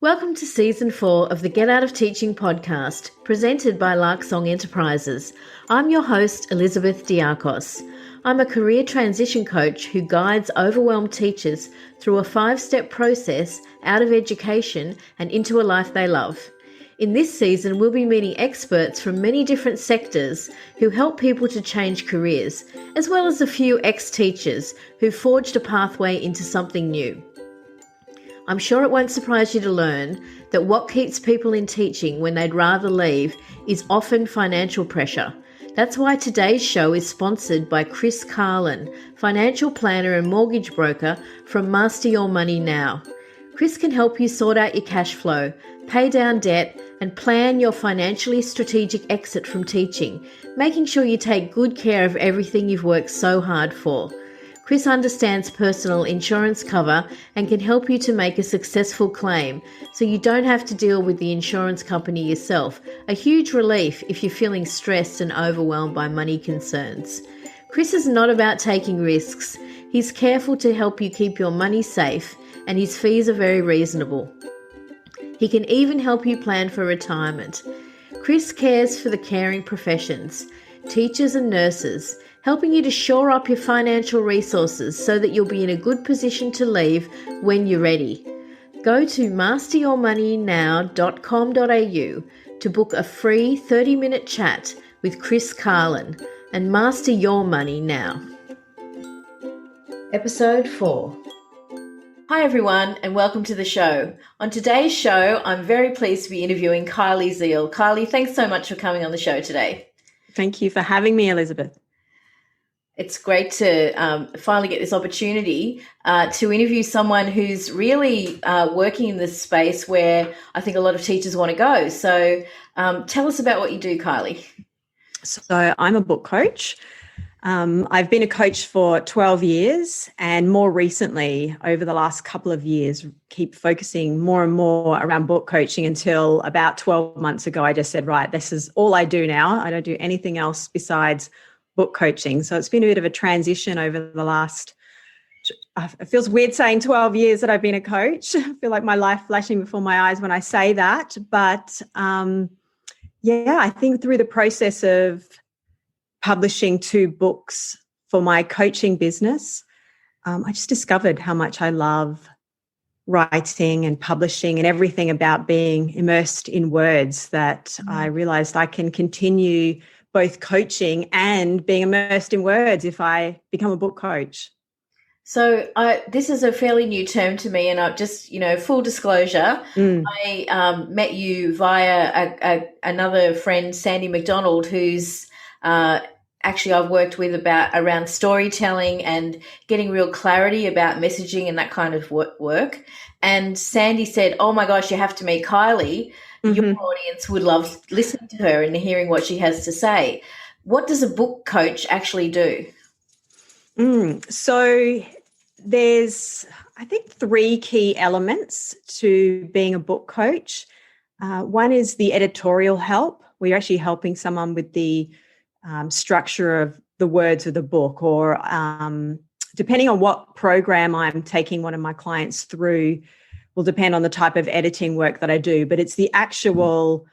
Welcome to Season 4 of the Get Out of Teaching podcast, presented by Lark Song Enterprises. I'm your host, Elizabeth Diakos. I'm a career transition coach who guides overwhelmed teachers through a 5-step process out of education and into a life they love. In this season, we'll be meeting experts from many different sectors who help people to change careers, as well as a few ex-teachers who forged a pathway into something new. I'm sure it won't surprise you to learn that what keeps people in teaching when they'd rather leave is often financial pressure. That's why today's show is sponsored by Chris Carlin, financial planner and mortgage broker from Master Your Money Now. Chris can help you sort out your cash flow, pay down debt, and plan your financially strategic exit from teaching, making sure you take good care of everything you've worked so hard for. Chris understands personal insurance cover and can help you to make a successful claim so you don't have to deal with the insurance company yourself, a huge relief if you're feeling stressed and overwhelmed by money concerns. Chris is not about taking risks. He's careful to help you keep your money safe, and his fees are very reasonable. He can even help you plan for retirement. Chris cares for the caring professions, teachers and nurses, helping you to shore up your financial resources so that you'll be in a good position to leave when you're ready. Go to masteryourmoneynow.com.au to book a free 30-minute chat with Chris Carlin and master your money now. Episode 4. Hi everyone and welcome to the show. On today's show, I'm very pleased to be interviewing Kylie Zeal. Kylie, thanks so much for coming on the show today. Thank you for having me, Elizabeth. It's great to finally get this opportunity to interview someone who's really working in this space where I think a lot of teachers want to go. So tell us about what you do, Kylie. So I'm a book coach. I've been a coach for 12 years and more recently, over the last couple of years, keep focusing more and more around book coaching until about 12 months ago, I just said, right, this is all I do now. I don't do anything else besides book coaching. So it's been a bit of a transition over the last, it feels weird saying 12 years that I've been a coach. I feel like my life flashing before my eyes when I say that. But I think through the process of publishing 2 books for my coaching business, I just discovered how much I love writing and publishing and everything about being immersed in words, that I realized I can continue both coaching and being immersed in words if I become a book coach. So this is a fairly new term to me, and I've just, full disclosure, I met you via another friend, Sandy McDonald, who's actually I've worked with around storytelling and getting real clarity about messaging and that kind of work. And Sandy said, oh my gosh, you have to meet Kylie. Your audience would love listening to her and hearing what she has to say. What does a book coach actually do? So there's, I think, 3 key elements to being a book coach. One is the editorial help. We're actually helping someone with the structure of the words of the book, or depending on what program I'm taking one of my clients through, will depend on the type of editing work that I do, but it's the actual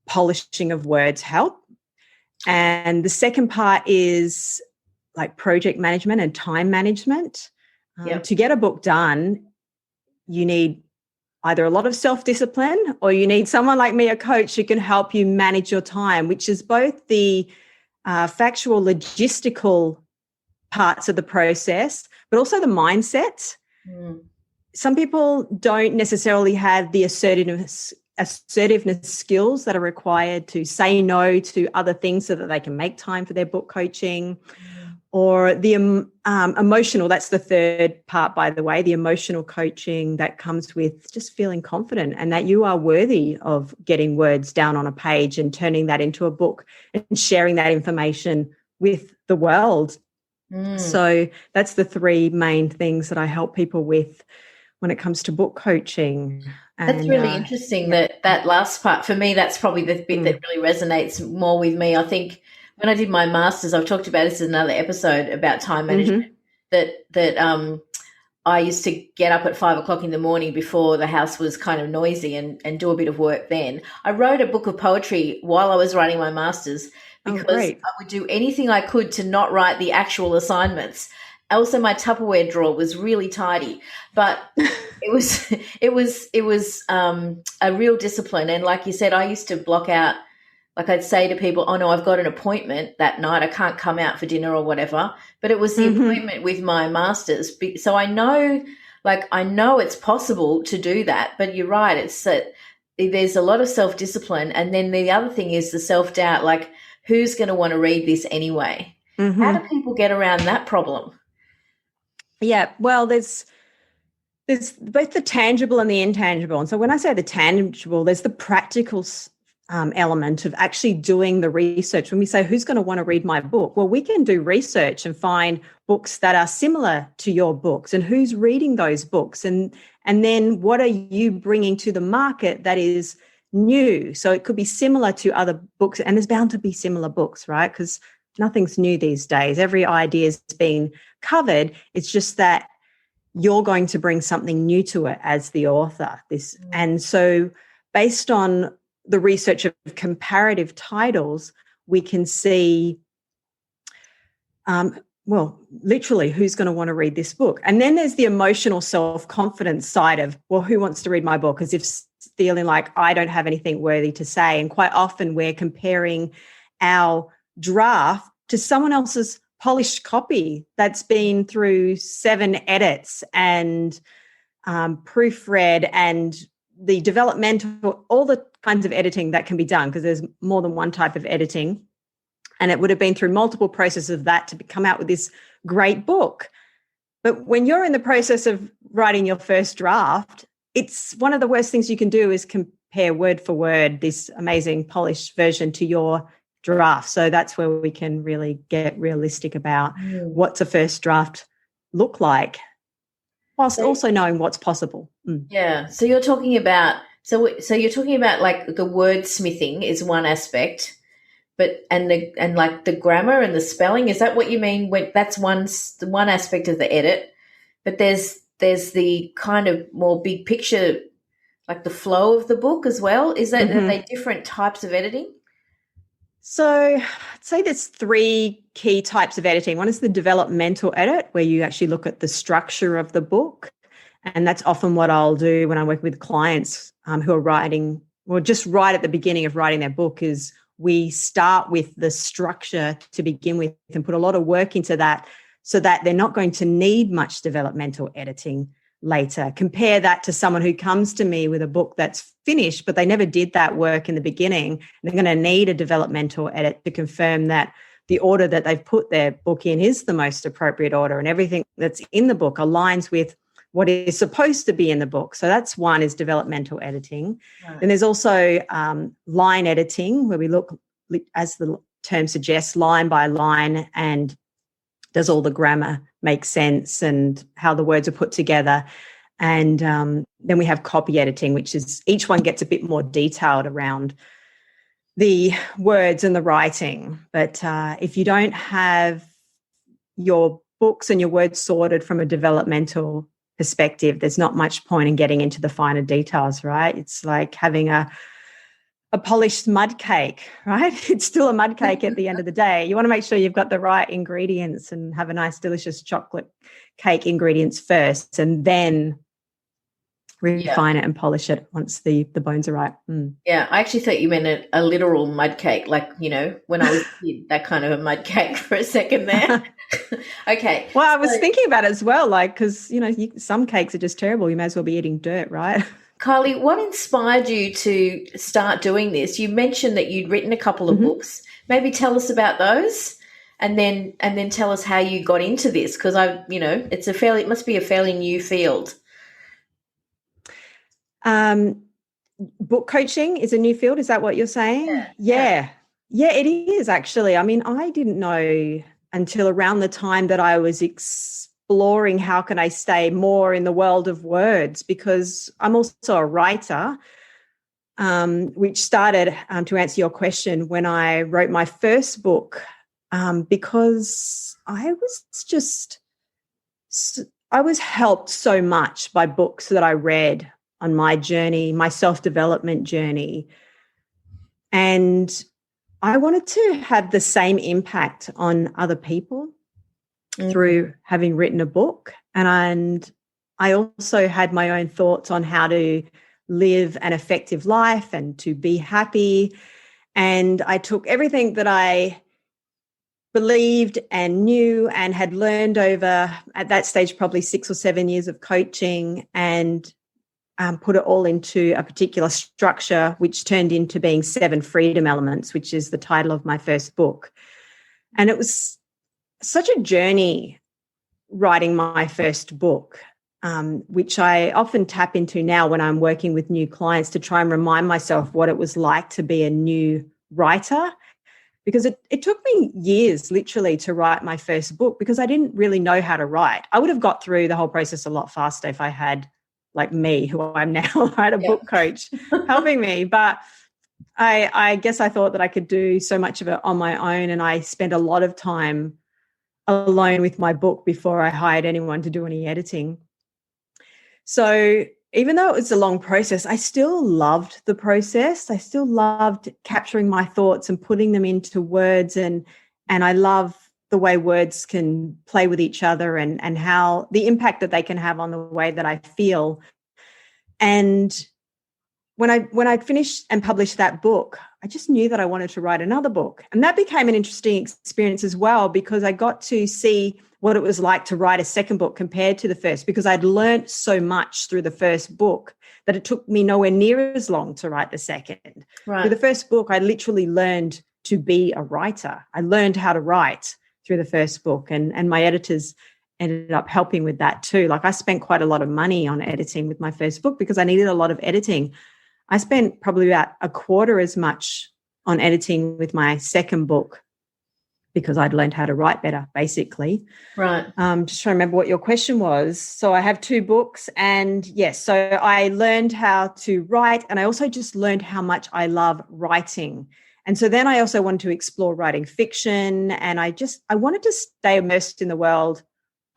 polishing of words help. And the second part is like project management and time management. To get a book done, you need either a lot of self-discipline, or you need someone like me, a coach, who can help you manage your time, which is both the factual, logistical parts of the process, but also the mindset. Some people don't necessarily have the assertiveness skills that are required to say no to other things so that they can make time for their book coaching, or the emotional, that's the third part, by the way, the emotional coaching that comes with just feeling confident and that you are worthy of getting words down on a page and turning that into a book and sharing that information with the world. So that's the 3 main things that I help people with when it comes to book coaching. That's really interesting, that last part. For me, that's probably the bit that really resonates more with me. I think when I did my master's, I've talked about this in another episode about time management, that I used to get up at 5 o'clock in the morning before the house was kind of noisy and do a bit of work then. I wrote a book of poetry while I was writing my master's Oh, because great. I would do anything I could to not write the actual assignments. Also, my Tupperware drawer was really tidy, but it was a real discipline. And like you said, I used to block out, like I'd say to people, oh no, I've got an appointment that night. I can't come out for dinner or whatever. But it was the appointment with my master's. So I know, it's possible to do that. But you're right. It's that there's a lot of self-discipline. And then the other thing is the self-doubt, like who's going to want to read this anyway? How do people get around that problem? Yeah, well, there's both the tangible and the intangible. And so when I say the tangible, there's the practical element of actually doing the research. When we say, who's going to want to read my book? Well, we can do research and find books that are similar to your books and who's reading those books. And then what are you bringing to the market that is new? So it could be similar to other books, and there's bound to be similar books, right? Because nothing's new these days. Every idea is being covered. It's just that you're going to bring something new to it as the author. And so based on the research of comparative titles, we can see, literally who's going to want to read this book. And then there's the emotional self-confidence side of, well, who wants to read my book? As if feeling like I don't have anything worthy to say. And quite often we're comparing our draft to someone else's polished copy that's been through 7 edits and proofread and the developmental, all the kinds of editing that can be done, because there's more than one type of editing. And it would have been through multiple processes of that to come out with this great book. But when you're in the process of writing your first draft, it's one of the worst things you can do is compare word for word this amazing polished version to your draft. So that's where we can really get realistic about what's a first draft look like, whilst also knowing what's possible. Yeah. So you're talking about like the wordsmithing is one aspect, but and like the grammar and the spelling, is that what you mean? That's one aspect of the edit, but there's the kind of more big picture, like the flow of the book as well. Is that are they different types of editing? So I'd say there's 3 key types of editing. One is the developmental edit, where you actually look at the structure of the book. And that's often what I'll do when I work with clients who are writing, or just right at the beginning of writing their book, is we start with the structure to begin with and put a lot of work into that so that they're not going to need much developmental editing later. Compare that to someone who comes to me with a book that's finished, but they never did that work in the beginning. They're going to need a developmental edit to confirm that the order that they've put their book in is the most appropriate order, and everything that's in the book aligns with what is supposed to be in the book. So that's one, is developmental editing. Right. Then there's also line editing, where we look, as the term suggests, line by line, and does all the grammar make sense and how the words are put together. And then we have copy editing, which is each one gets a bit more detailed around the words and the writing. But if you don't have your books and your words sorted from a developmental perspective, there's not much point in getting into the finer details, right? It's like having a polished mud cake, right? It's still a mud cake at the end of the day. You want to make sure you've got the right ingredients and have a nice, delicious chocolate cake ingredients first, and then refine it and polish it once the bones are right. Yeah, I actually thought you meant a literal mud cake, like, when I was a kid, that kind of a mud cake for a second there. Okay. Well, I was thinking about it as well, like, because, some cakes are just terrible. You may as well be eating dirt, right? Kylie, what inspired you to start doing this? You mentioned that you'd written a couple of books. Maybe tell us about those, and then tell us how you got into this, because it must be a fairly new field. Book coaching is a new field. Is that what you're saying? Yeah, it is actually. I mean, I didn't know until around the time that I was exploring how can I stay more in the world of words, because I'm also a writer, which started, to answer your question, when I wrote my first book, because I was just I was helped so much by books that I read on my journey, my self-development journey. And I wanted to have the same impact on other people through having written a book. And I also had my own thoughts on how to live an effective life and to be happy. And I took everything that I believed and knew and had learned over, at that stage, probably 6 or 7 years of coaching, and put it all into a particular structure, which turned into being 7 Freedom Elements, which is the title of my first book. And it was such a journey writing my first book, which I often tap into now when I'm working with new clients to try and remind myself what it was like to be a new writer, because it took me years literally to write my first book because I didn't really know how to write. I would have got through the whole process a lot faster if I had, like me, who I'm now, I had a book coach helping me. But I guess I thought that I could do so much of it on my own, and I spent a lot of time alone with my book before I hired anyone to do any editing. So even though it was a long process, I still loved the process. I still loved capturing my thoughts and putting them into words. And I love the way words can play with each other and how the impact that they can have on the way that I feel. And when I finished and published that book, I just knew that I wanted to write another book. And that became an interesting experience as well, because I got to see what it was like to write a second book compared to the first, because I'd learned so much through the first book that it took me nowhere near as long to write the second. Right. Through the first book, I literally learned to be a writer. I learned how to write through the first book, and my editors ended up helping with that too. Like, I spent quite a lot of money on editing with my first book because I needed a lot of editing. I spent probably about a quarter as much on editing with my second book because I'd learned how to write better, basically. Right. Just trying to remember what your question was. So I have 2 books, and yes, so I learned how to write, and I also just learned how much I love writing. And so then I also wanted to explore writing fiction, and I wanted to stay immersed in the world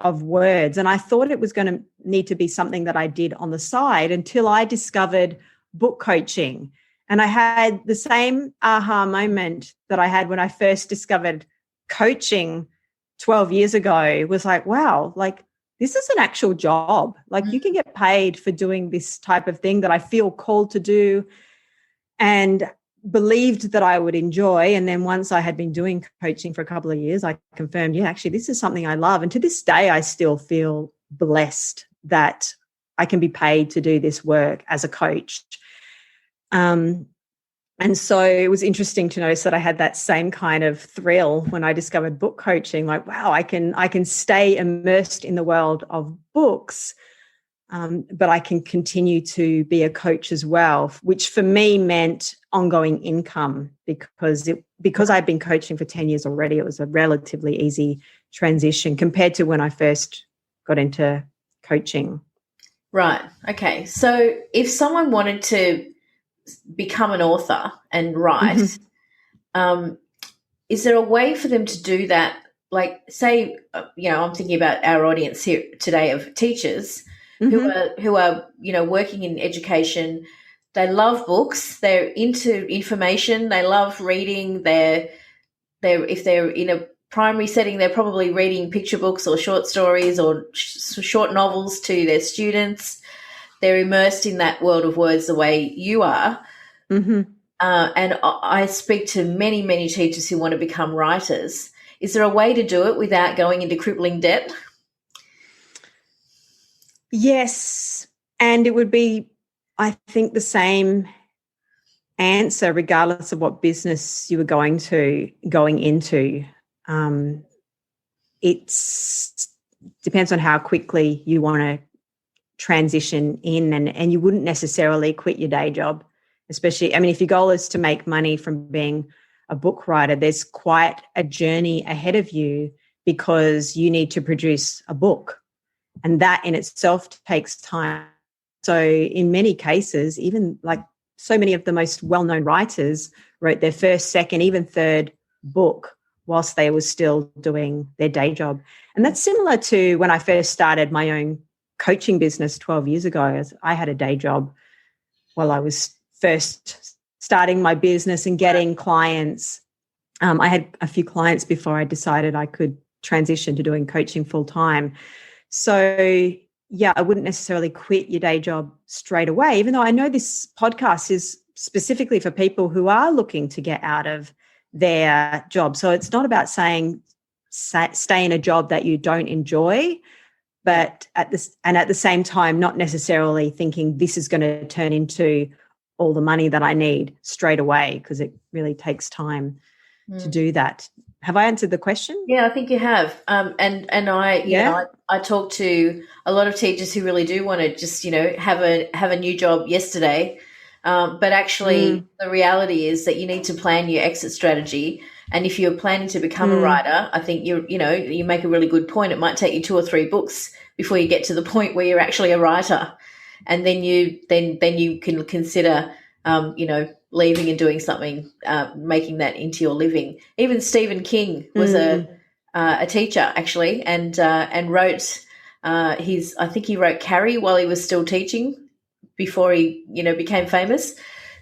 of words. And I thought it was going to need to be something that I did on the side until I discovered book coaching. And I had the same aha moment that I had when I first discovered coaching 12 years ago. It was like, wow, like, this is an actual job. Like, you can get paid for doing this type of thing that I feel called to do and believed that I would enjoy. And then once I had been doing coaching for a couple of years, I confirmed, yeah, actually, this is something I love. And to this day, I still feel blessed that I can be paid to do this work as a coach. And so it was interesting to notice that I had that same kind of thrill when I discovered book coaching. Like, wow, I can stay immersed in the world of books, but I can continue to be a coach as well, which for me meant ongoing income, because I'd been coaching for 10 years already. It was a relatively easy transition compared to when I first got into coaching. Right. Okay. So if someone wanted to become an author and write, is there a way for them to do that? Like, say, I'm thinking about our audience here today of teachers who are working in education. They love books. They're into information. They love reading. If they're in a primary setting, they're probably reading picture books or short stories or short novels to their students. They're immersed in that world of words the way you are. And I speak to many, many teachers who want to become writers. Is there a way to do it without going into crippling debt? Yes. And it would be, I think, the same answer regardless of what business you were going into. It depends on how quickly you want to transition in, and you wouldn't necessarily quit your day job, especially, if your goal is to make money from being a book writer, there's quite a journey ahead of you because you need to produce a book, and that in itself takes time. So in many cases, even like so many of the most well-known writers wrote their first, second, even third book whilst they were still doing their day job. And that's similar to when I first started my own coaching business 12 years ago. As I had a day job while I was first starting my business and getting clients. I had a few clients before I decided I could transition to doing coaching full time. So yeah, I wouldn't necessarily quit your day job straight away, even though I know this podcast is specifically for people who are looking to get out of their job. So it's not about saying stay in a job that you don't enjoy, but at the same time, not necessarily thinking this is going to turn into all the money that I need straight away, because it really takes time to do that. Have I answered the question? Yeah, I think you have. And I, you know, I talk to a lot of teachers who really do want to just, have a new job yesterday. But actually the reality is that you need to plan your exit strategy. And if you're planning to become a writer, I think you make a really good point. It might take you 2 or 3 books before you get to the point where you're actually a writer. And then you can consider, leaving and doing something, making that into your living. Even Stephen King was a teacher actually, and wrote I think he wrote Carrie while he was still teaching before he became famous.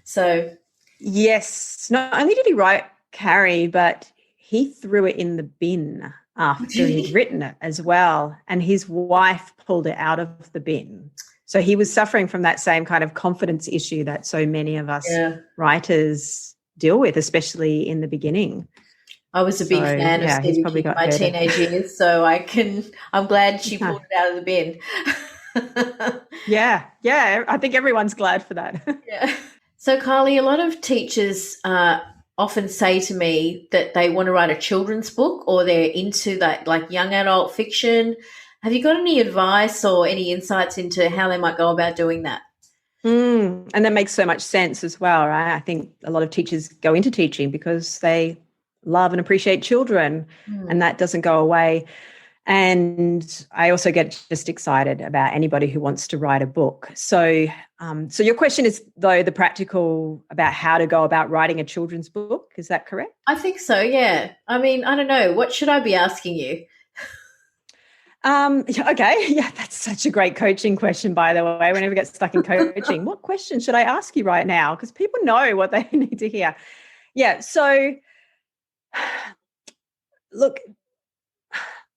So yes, not only did he write Carrie, but he threw it in the bin after he'd written it as well, and his wife pulled it out of the bin. So he was suffering from that same kind of confidence issue that so many of us writers deal with, especially in the beginning. I was a big fan of Stephen King in my teenage years, so I'm glad she pulled it out of the bin. Yeah, I think everyone's glad for that. Yeah. So, Kylie, a lot of teachers often say to me that they want to write a children's book, or they're into that, like young adult fiction. Have you got any advice or any insights into how they might go about doing that? And that makes so much sense as well, right? I think a lot of teachers go into teaching because they love and appreciate children, and that doesn't go away. And I also get just excited about anybody who wants to write a book. So your question is, though, the practical about how to go about writing a children's book. Is that correct? I think so, yeah. I mean, I don't know. What should I be asking you? Okay. Yeah, that's such a great coaching question, by the way. Whenever I get stuck in coaching, what question should I ask you right now? Because people know what they need to hear. Yeah. So look,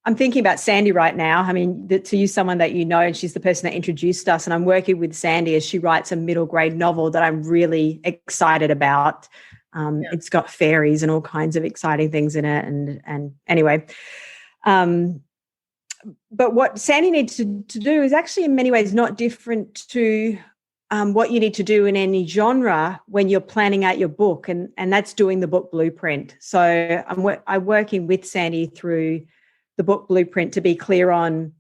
I'm thinking about Sandy right now. I mean, to use someone that you know, and she's the person that introduced us, and I'm working with Sandy as she writes a middle grade novel that I'm really excited about. It's got fairies and all kinds of exciting things in it. And anyway, but what Sandy needs to do is actually in many ways not different to what you need to do in any genre when you're planning out your book, and that's doing the book blueprint. So I'm working with Sandy through the book blueprint to be clear on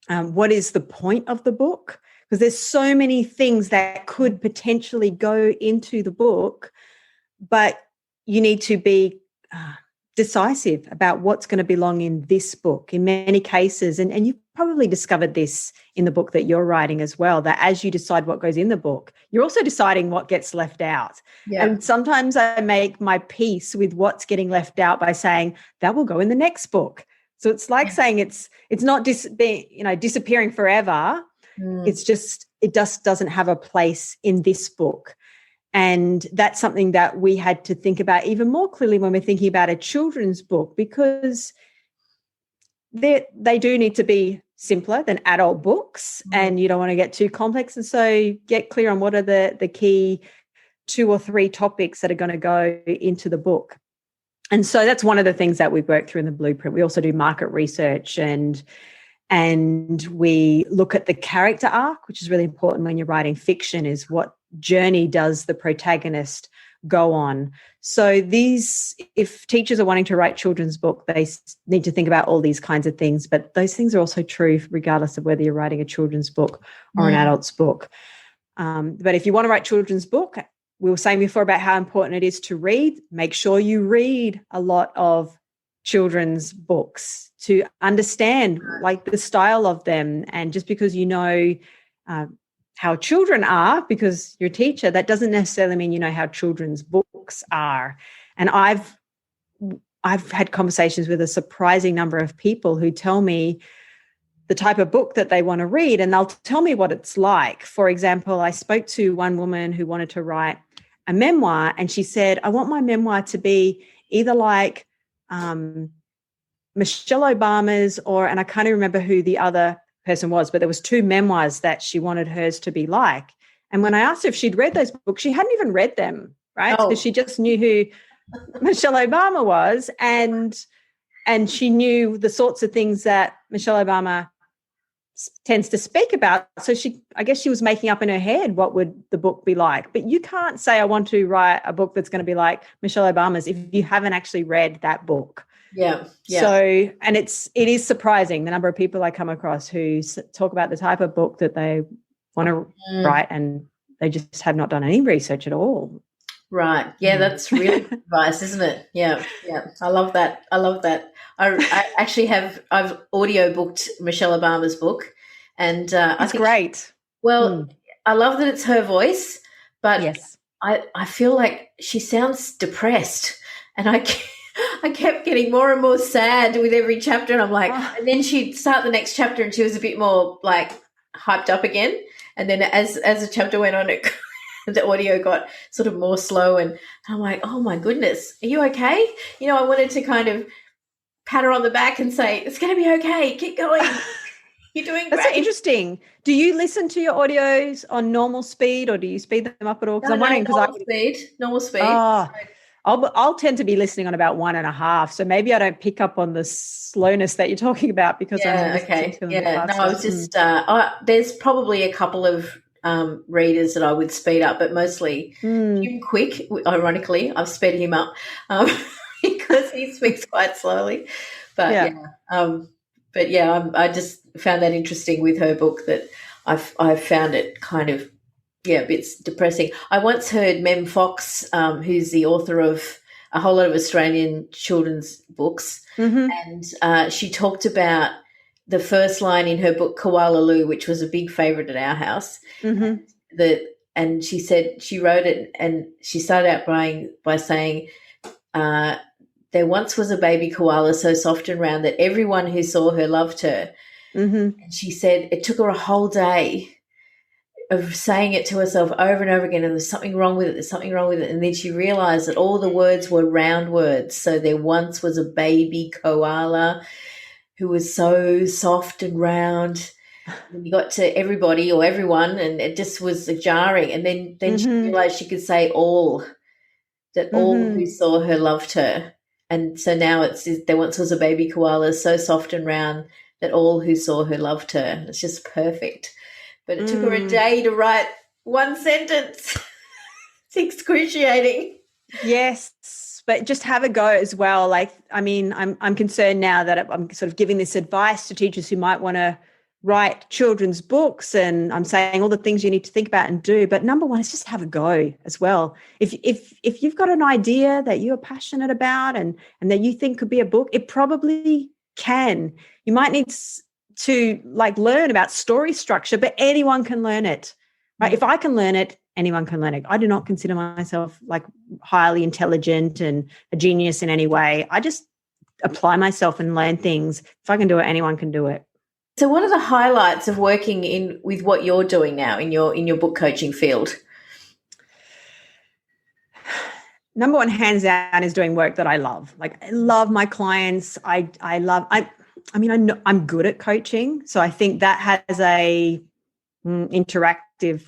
what is the point of the book, because there's so many things that could potentially go into the book, but you need to be decisive about what's going to belong in this book in many cases. And you've probably discovered this in the book that you're writing as well, that as you decide what goes in the book, you're also deciding what gets left out. Yeah. And sometimes I make my peace with what's getting left out by saying that will go in the next book. So it's like saying it's not disappearing forever. It's just, it just doesn't have a place in this book. And that's something that we had to think about even more clearly when we're thinking about a children's book, because they do need to be simpler than adult books, and you don't want to get too complex. And so get clear on what are the key 2 or 3 topics that are going to go into the book. And so that's one of the things that we've worked through in the blueprint. We also do market research, and we look at the character arc, which is really important when you're writing fiction, is what journey does the protagonist go on. So if teachers are wanting to write children's book, they need to think about all these kinds of things, but those things are also true regardless of whether you're writing a children's book or an adult's book. But if you want to write children's book, we were saying before about how important it is to read. Make sure you read a lot of children's books to understand like the style of them. And just because you know how children are because you're a teacher, that doesn't necessarily mean you know how children's books are. And I've I've had conversations with a surprising number of people who tell me the type of book that they want to read, and they'll tell me what it's like. For example, I spoke to one woman who wanted to write a memoir, and she said, I want my memoir to be either like Michelle Obama's and I can't even remember who the other person was, but there was 2 memoirs that she wanted hers to be like. And when I asked her if she'd read those books, she hadn't even read them, right? Because she just knew who Michelle Obama was, and she knew the sorts of things that Michelle Obama tends to speak about. So I guess she was making up in her head what would the book be like. But you can't say, I want to write a book that's going to be like Michelle Obama's if you haven't actually read that book. Yeah. So, and it is surprising the number of people I come across who talk about the type of book that they want to write, and they just have not done any research at all. Right. Yeah, that's really good advice, isn't it? Yeah. I love that. I actually I've audio booked Michelle Obama's book, and that's great. I love that it's her voice, but yes, I feel like she sounds depressed, and I kept getting more and more sad with every chapter, and I'm like, and then she'd start the next chapter, and she was a bit more like hyped up again, and then as the chapter went on, the audio got sort of more slow, and I'm like, oh my goodness, are you okay? I wanted to kind of pat her on the back and say, it's going to be okay, keep going. You're doing great. That's so interesting. Do you listen to your audios on normal speed, or do you speed them up at all? Because I'm wondering, normal speed. Oh, I'll tend to be listening on about 1.5, so maybe I don't pick up on the slowness that you're talking about because I'm listening to them faster. No, I was just there's probably a couple of readers that I would speed up, but mostly Jim Quick. Ironically, I've sped him up because he speaks quite slowly. But I just found that interesting with her book, that I've found it kind of a bit depressing. I once heard Mem Fox, who's the author of a whole lot of Australian children's books, and she talked about the first line in her book Koala Loo, which was a big favourite at our house. And she said she wrote it, and she started out by saying, there once was a baby koala so soft and round that everyone who saw her loved her. And she said it took her a whole day of saying it to herself over and over again, and there's something wrong with it, and then she realised that all the words were round words. So there once was a baby koala who was so soft and round. And you got to everybody or everyone, and it just was jarring. And then she realised she could say all who saw her loved her. And so now it's there once was a baby koala so soft and round that all who saw her loved her. It's just perfect. But it took her a day to write one sentence. It's excruciating. Yes, but just have a go as well. Like, I mean, I'm concerned now that I'm sort of giving this advice to teachers who might want to write children's books, and I'm saying all the things you need to think about and do. But number one is just have a go as well. If you've got an idea that you're passionate about and that you think could be a book, it probably can. You might need to learn about story structure, but anyone can learn it, right? If I can learn it, anyone can learn it. I do not consider myself highly intelligent and a genius in any way. I just apply myself and learn things. If I can do it, anyone can do it. So what are the highlights of working with what you're doing now in your book coaching field? Number one, hands down, is doing work that I love. I love my clients. I know I'm good at coaching. So I think that has a interactive,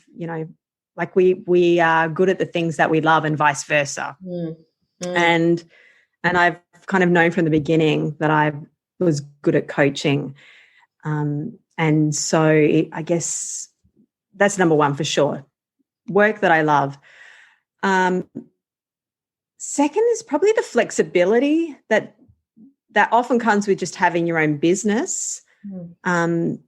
we are good at the things that we love and vice versa. And I've kind of known from the beginning that I was good at coaching. And so I guess that's number one for sure. Work that I love. Second is probably the flexibility that often comes with just having your own business. And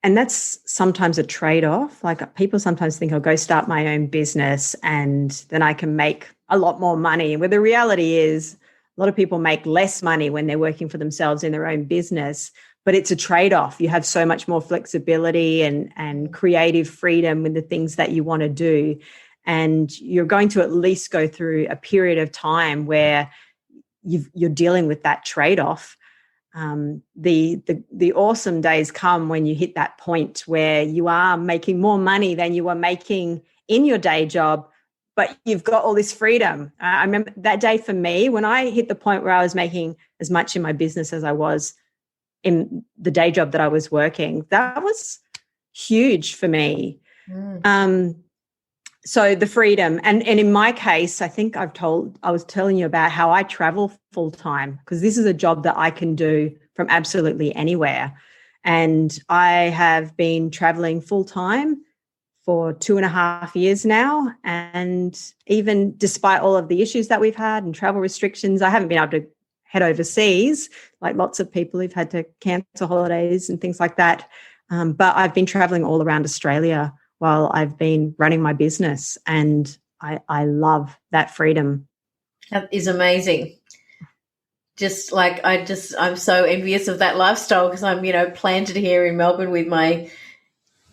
that's sometimes a trade-off. People sometimes think I'll go start my own business and then I can make a lot more money. Where the reality is a lot of people make less money when they're working for themselves in their own business. But it's a trade-off. You have so much more flexibility and creative freedom with the things that you want to do. And you're going to at least go through a period of time where you're dealing with that trade-off. The awesome days come when you hit that point where you are making more money than you were making in your day job, but you've got all this freedom. I remember that day for me, when I hit the point where I was making as much in my business as I was in the day job that I was working, that was huge for me. So the freedom, and in my case, I think I was telling you about how I travel full time, because this is a job that I can do from absolutely anywhere. And I have been traveling full time for 2.5 years now. And even despite all of the issues that we've had and travel restrictions, I haven't been able to head overseas like lots of people who've had to cancel holidays and things like that. But I've been traveling all around Australia while I've been running my business, and I love that freedom. That is amazing. I'm so envious of that lifestyle, because I'm, planted here in Melbourne with my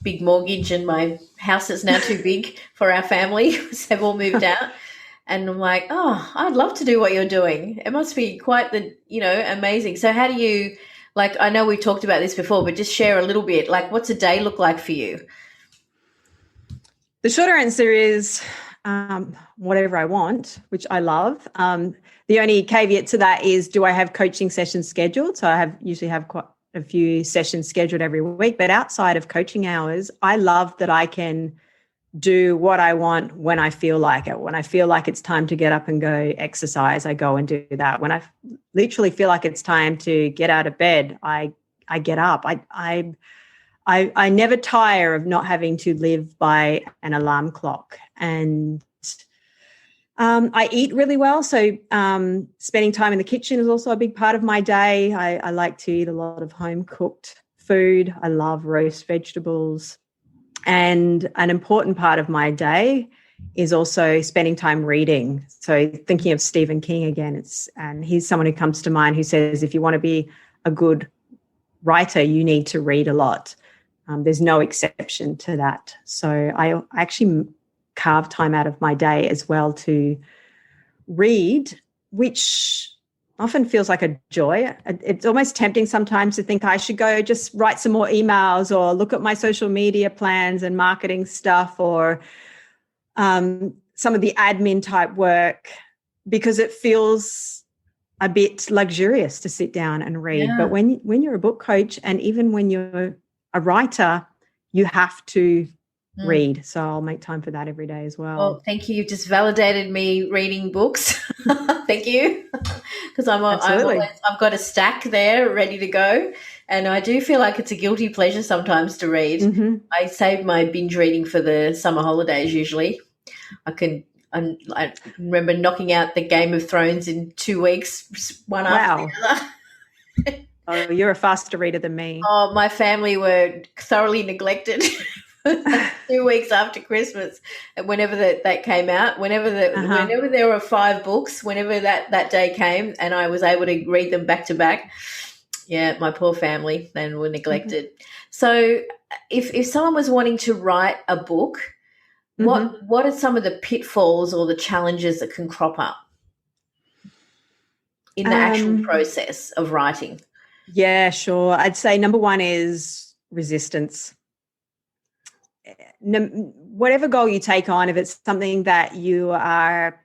big mortgage and my house that's now too big for our family. So they've all moved out. And I'm like, oh, I'd love to do what you're doing. It must be quite amazing. So how do you, I know we talked about this before, but just share a little bit, what's a day look like for you? The shorter answer is whatever I want, which I love. The only caveat to that is, do I have coaching sessions scheduled? So I usually have quite a few sessions scheduled every week. But outside of coaching hours, I love that I can do what I want when I feel like it. When I feel like it's time to get up and go exercise, I go and do that. When I literally feel like it's time to get out of bed, I get up. I never tire of not having to live by an alarm clock. And I eat really well. So spending time in the kitchen is also a big part of my day. I like to eat a lot of home-cooked food. I love roast vegetables. And an important part of my day is also spending time reading. So thinking of Stephen King again, and he's someone who comes to mind who says, if you want to be a good writer, you need to read a lot. There's no exception to that. So I actually carve time out of my day as well to read, which often feels like a joy. It's almost tempting sometimes to think I should go just write some more emails or look at my social media plans and marketing stuff, or some of the admin type work, because it feels a bit luxurious to sit down and read. Yeah. But when you're a book coach, and even when you're a writer, you have to read. So I'll make time for that every day as well. Well, thank you. You've just validated me reading books. Thank you. Because I've got a stack there ready to go. And I do feel like it's a guilty pleasure sometimes to read. Mm-hmm. I save my binge reading for the summer holidays usually. I remember knocking out the Game of Thrones in 2 weeks, one after the other. Oh, you're a faster reader than me. Oh, my family were thoroughly neglected 2 weeks after Christmas. And whenever that came out, whenever there were 5 books, whenever that day came and I was able to read them back to back, yeah, my poor family then were neglected. Mm-hmm. So if someone was wanting to write a book, what are some of the pitfalls or the challenges that can crop up in the actual process of writing? Yeah, sure. I'd say number one is resistance. Whatever goal you take on, if it's something that you are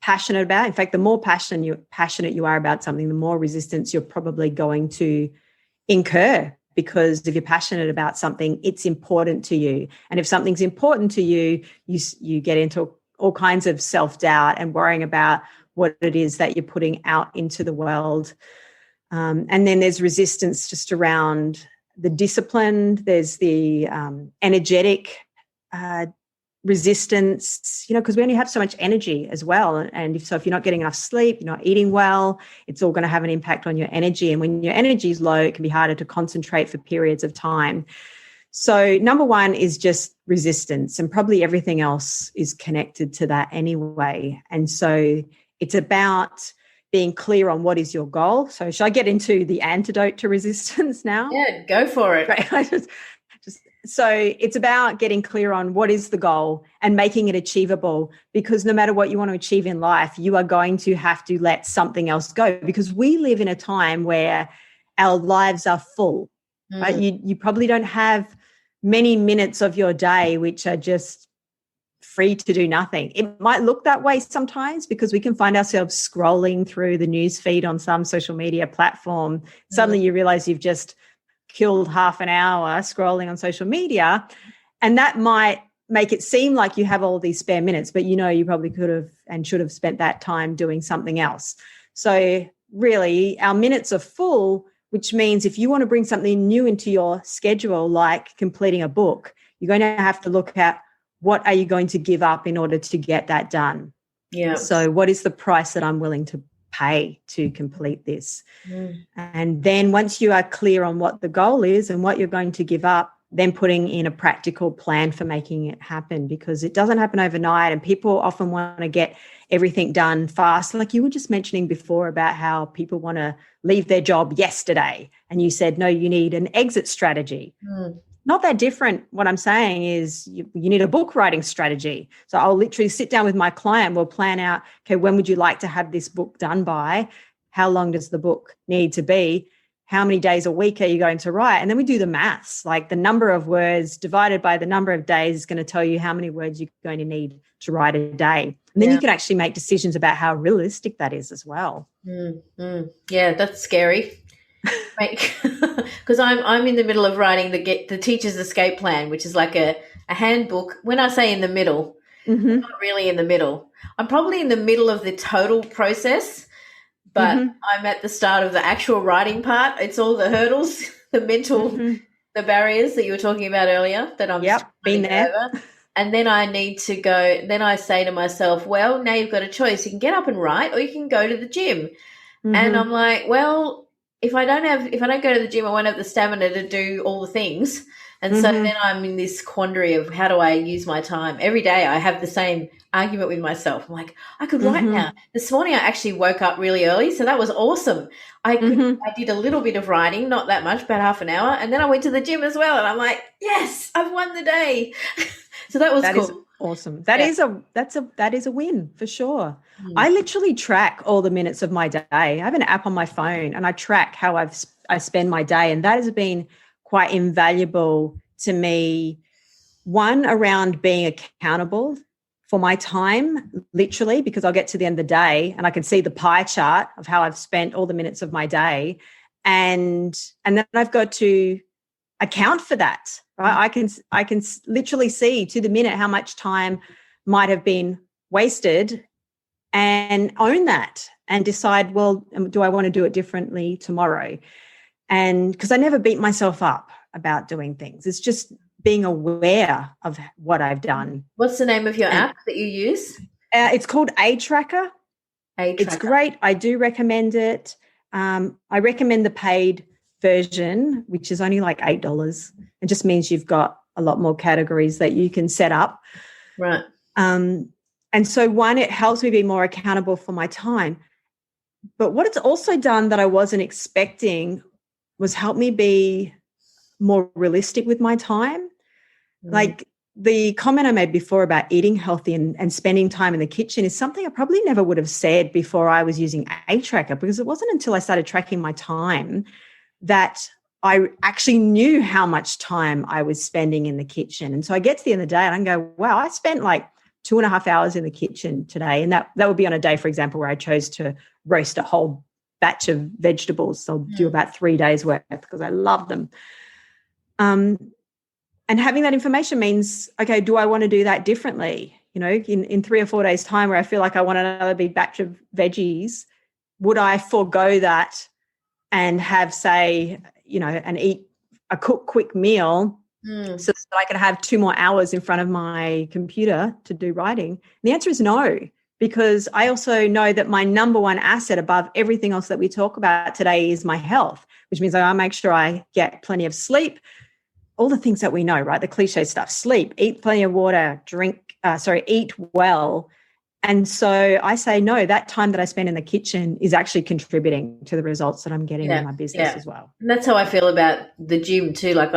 passionate about, in fact, the more passionate you are about something, the more resistance you're probably going to incur, because if you're passionate about something, it's important to you. And if something's important to you, you get into all kinds of self-doubt and worrying about what it is that you're putting out into the world. And then there's resistance just around the discipline. There's the energetic resistance, because we only have so much energy as well. And if you're not getting enough sleep, you're not eating well, it's all going to have an impact on your energy. And when your energy is low, it can be harder to concentrate for periods of time. So number one is just resistance, and probably everything else is connected to that anyway. And so it's about being clear on what is your goal. So should I get into the antidote to resistance now? Yeah, go for it. Right. So it's about getting clear on what is the goal and making it achievable, because no matter what you want to achieve in life, you are going to have to let something else go, because we live in a time where our lives are full, right? You probably don't have many minutes of your day which are just free to do nothing. It might look that way sometimes because we can find ourselves scrolling through the news feed on some social media platform. Suddenly you realize you've just killed half an hour scrolling on social media, and that might make it seem like you have all these spare minutes, but you probably could have and should have spent that time doing something else. So really our minutes are full, which means if you want to bring something new into your schedule, like completing a book, you're going to have to look at what are you going to give up in order to get that done. Yeah. So what is the price that I'm willing to pay to complete this? And then once you are clear on what the goal is and what you're going to give up, then putting in a practical plan for making it happen, because it doesn't happen overnight, and people often want to get everything done fast. Like you were just mentioning before about how people want to leave their job yesterday, and you said, no, you need an exit strategy. Not that different. What I'm saying is you need a book writing strategy. So I'll literally sit down with my client. We'll plan out, okay, when would you like to have this book done by? How long does the book need to be? How many days a week are you going to write? And then we do the maths, like the number of words divided by the number of days is going to tell you how many words you're going to need to write a day. And then you can actually make decisions about how realistic that is as well. Yeah, that's scary. Because I'm in the middle of writing the teacher's escape plan, which is like a handbook. When I say in the middle, I'm not really in the middle. I'm probably in the middle of the total process, but I'm at the start of the actual writing part. It's all the hurdles, the mental, the barriers that you were talking about earlier that I'm been there. Over. And then I need to go. Then I say to myself, well, now you've got a choice. You can get up and write, or you can go to the gym. And I'm like, well, if I don't go to the gym, I won't have the stamina to do all the things. And so then I'm in this quandary of how do I use my time? Every day I have the same argument with myself. I'm like, I could write now. This morning I actually woke up really early, so that was awesome. I did a little bit of writing, not that much, about half an hour, and then I went to the gym as well, and I'm like, yes, I've won the day. So that was cool. Is awesome. That is a win for sure. I literally track all the minutes of my day. I have an app on my phone and I track how I spend my day, and that has been quite invaluable to me. One, around being accountable for my time, literally, because I'll get to the end of the day and I can see the pie chart of how I've spent all the minutes of my day, and then I've got to account for that. Right? I can literally see to the minute how much time might have been wasted, and own that and decide, well, do I want to do it differently tomorrow? And because I never beat myself up about doing things, it's just being aware of what I've done. What's the name of your app that you use? It's called A Tracker. It's great. I do recommend it. I recommend the paid version, which is only like $8. It just means you've got a lot more categories that you can set up. Right. And so one, it helps me be more accountable for my time. But what it's also done that I wasn't expecting was help me be more realistic with my time. Like the comment I made before about eating healthy and spending time in the kitchen is something I probably never would have said before I was using A Tracker, because it wasn't until I started tracking my time that I actually knew how much time I was spending in the kitchen. And so I get to the end of the day and I go, wow, I spent like 2.5 hours in the kitchen today. And that would be on a day, for example, where I chose to roast a whole batch of vegetables. So I'll do about 3 days worth because I love them. And having that information means, okay, do I want to do that differently? You know, in 3 or 4 days' time where I feel like I want another big batch of veggies, would I forego that and have, say, you know, and eat a quick meal so that I can have 2 more hours in front of my computer to do writing? And the answer is no, because I also know that my number one asset above everything else that we talk about today is my health, which means I make sure I get plenty of sleep, all the things that we know, right? The cliche stuff: sleep, eat plenty of water, eat well. And so I say, no, that time that I spend in the kitchen is actually contributing to the results that I'm getting in my business as well. And that's how I feel about the gym too. Like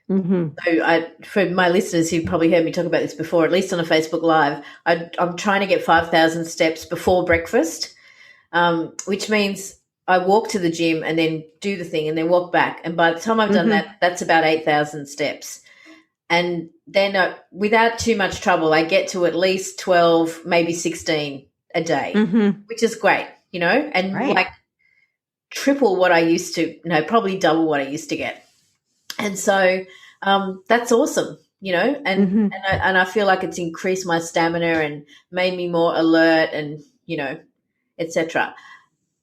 Mm-hmm. So for my listeners who've probably heard me talk about this before, at least on a Facebook Live, I'm trying to get 5,000 steps before breakfast, which means I walk to the gym and then do the thing and then walk back. And by the time I've done Mm-hmm. that, that's about 8,000 steps. And then without too much trouble, I get to at least 12, maybe 16 a day, Mm-hmm. which is great, and Right. like triple what I used to, no, probably double what I used to get. And so that's awesome, and Mm-hmm. and I feel like it's increased my stamina and made me more alert and, etc.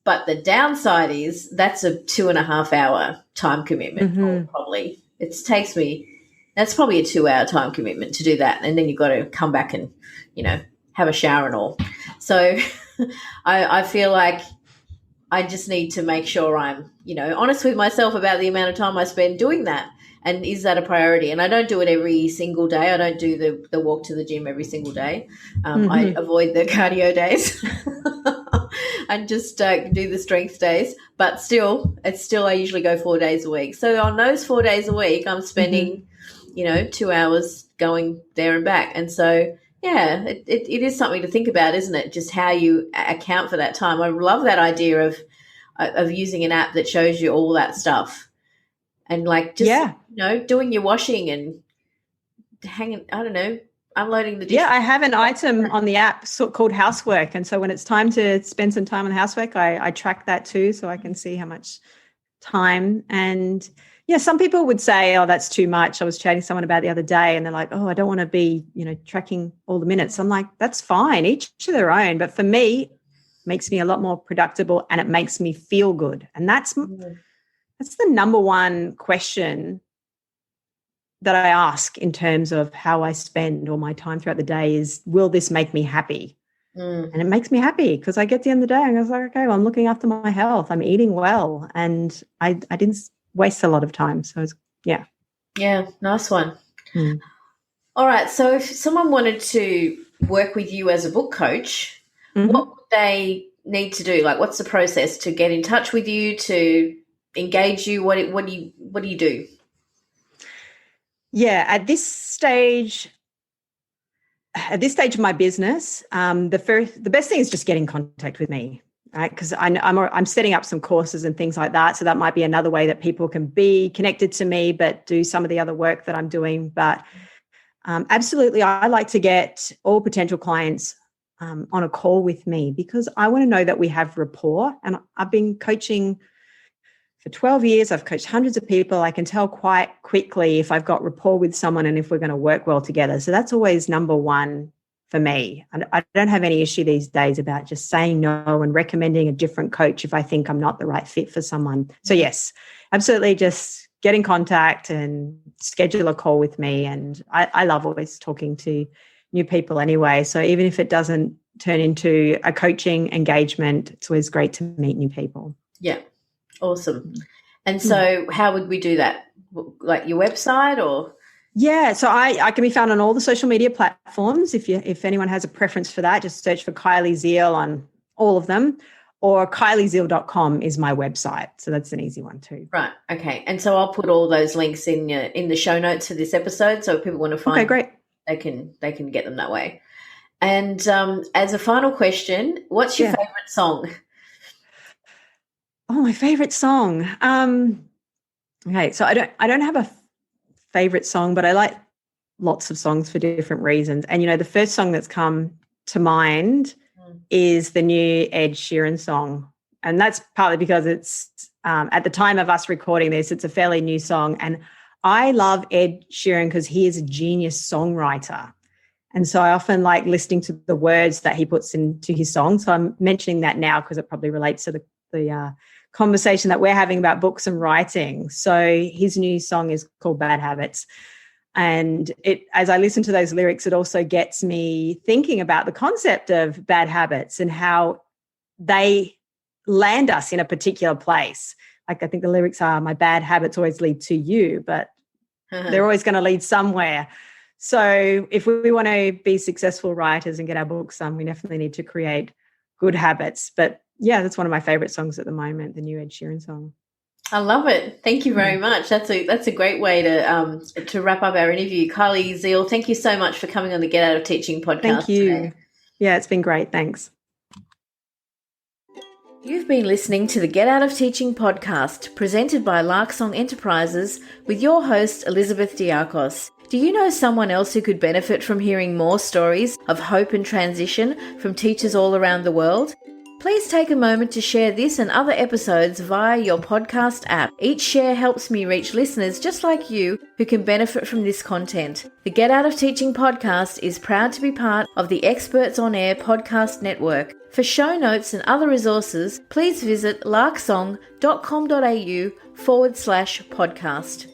But the downside is that's a 2.5 hour time commitment, or Mm-hmm. probably that's probably a 2 hour time commitment to do that. And then you've got to come back and, have a shower and all. So I feel like I just need to make sure I'm, honest with myself about the amount of time I spend doing that. And is that a priority? And I don't do it every single day. I don't do the walk to the gym every single day. I Mm-hmm. avoid the cardio days and just do the strength days. But it's still I usually go 4 days a week. So on those 4 days a week, I'm spending, 2 hours going there and back. And so, yeah, it is something to think about, isn't it? Just how you account for that time. I love that idea of using an app that shows you all that stuff, and like just Yeah. doing your washing and hanging. I don't know, unloading the dish. Yeah, I have an item on the app called housework. And so when it's time to spend some time on housework, I track that too, so I can see how much time. And yeah, some people would say, oh, that's too much. I was chatting to someone about the other day and they're like, oh, I don't want to be, tracking all the minutes. I'm like, that's fine, each to their own. But for me, it makes me a lot more productive and it makes me feel good. And that's the number one question that I ask in terms of how I spend all my time throughout the day is, will this make me happy? And it makes me happy because I get to the end of the day and I was like, okay, well, I'm looking after my health. I'm eating well. And I didn't waste a lot of time. So it's, yeah. Yeah, nice one. Mm. All right. So if someone wanted to work with you as a book coach, Mm-hmm. what would they need to do? Like, what's the process to get in touch with you, to engage you? What do you do? Yeah, at this stage of my business, the best thing is just get in contact with me, right? Because I'm setting up some courses and things like that, so that might be another way that people can be connected to me, but do some of the other work that I'm doing. But absolutely, I like to get all potential clients on a call with me because I want to know that we have rapport. And I've been coaching for 12 years. I've coached hundreds of people. I can tell quite quickly if I've got rapport with someone and if we're going to work well together. So that's always number one for me. And I don't have any issue these days about just saying no and recommending a different coach if I think I'm not the right fit for someone. So yes, absolutely, just get in contact and schedule a call with me. And I love always talking to new people anyway. So even if it doesn't turn into a coaching engagement, it's always great to meet new people. Yeah. Awesome. And so how would we do that? Like your website or? Yeah, so I can be found on all the social media platforms. If anyone has a preference for that, just search for Kylie Zeal on all of them, or kyliezeal.com is my website. So that's an easy one too. Right. Okay. And so I'll put all those links in the show notes for this episode. So if people want to find, okay, great, they can get them that way. And as a final question, what's your favorite song? Oh, my favorite song. Okay, so I don't have a favorite song, but I like lots of songs for different reasons. And the first song that's come to mind is the new Ed Sheeran song, and that's partly because it's at the time of us recording this, it's a fairly new song, and I love Ed Sheeran because he is a genius songwriter. And so I often like listening to the words that he puts into his song. So I'm mentioning that now because it probably relates to the conversation that we're having about books and writing. So his new song is called Bad Habits. And as I listen to those lyrics, it also gets me thinking about the concept of bad habits and how they land us in a particular place. Like I think the lyrics are, my bad habits always lead to you, but they're always going to lead somewhere. So if we want to be successful writers and get our books done, we definitely need to create good habits. But yeah, that's one of my favorite songs at the moment, the new Ed Sheeran song. I love it. Thank you very much. That's a great way to wrap up our interview. Kylie Zeal, thank you so much for coming on the Get Out of Teaching podcast Thank you. today. Yeah, it's been great. Thanks. You've been listening to the Get Out of Teaching podcast, presented by Larksong Enterprises, with your host, Elizabeth Diakos. Do you know someone else who could benefit from hearing more stories of hope and transition from teachers all around the world? Please take a moment to share this and other episodes via your podcast app. Each share helps me reach listeners just like you who can benefit from this content. The Get Out of Teaching podcast is proud to be part of the Experts on Air podcast network. For show notes and other resources, please visit larksong.com.au/podcast.